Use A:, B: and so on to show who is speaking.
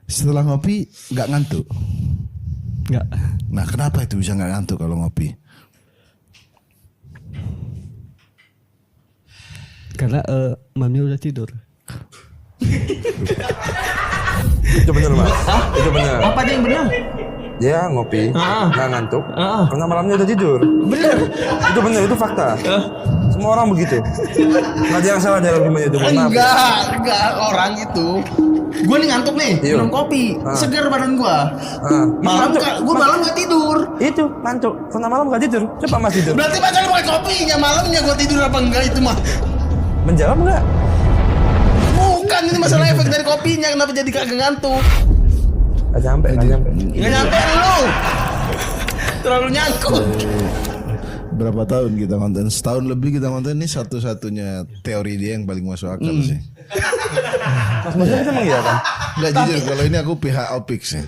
A: Setelah ngopi nggak ngantuk?
B: Nggak.
A: Nah kenapa itu bisa nggak ngantuk kalau ngopi?
B: Karena mami udah tidur.
C: Itu bener mas. Itu bener.
D: Apa dia yang benar?
C: Dia ngopi, nggak ngantuk, karena malamnya udah tidur.
D: Bener.
C: Itu bener, itu fakta. Semua orang begitu. Nggak ada yang salah dalam iman itu. Mohon maaf.
D: Enggak orang itu. Gue nih ngantuk nih,
C: Iya.
D: minum kopi, segar badan gua. Malam
C: Ngantuk.
D: gue malam gak tidur.
C: Itu ngantuk, karena malam nggak tidur. Coba mas tidur.
D: Berarti pacar lu pakai kopinya, malamnya gue tidur apa enggak itu mah?
C: Menjawab nggak?
D: Bukan, ini masalah efek dari kopinya, kenapa jadi kagak ngantuk?
C: Nggak nyampe, nggak nyampe.
D: Nggak nyampe lu. Terlalu nyangkut.
A: Berapa tahun kita konten? Setahun lebih kita konten. Ini satu-satunya teori dia yang paling masuk akal sih.
C: Mas itu emang iya kan?
A: Nggak jujur kalau ini aku pihak Opik sih.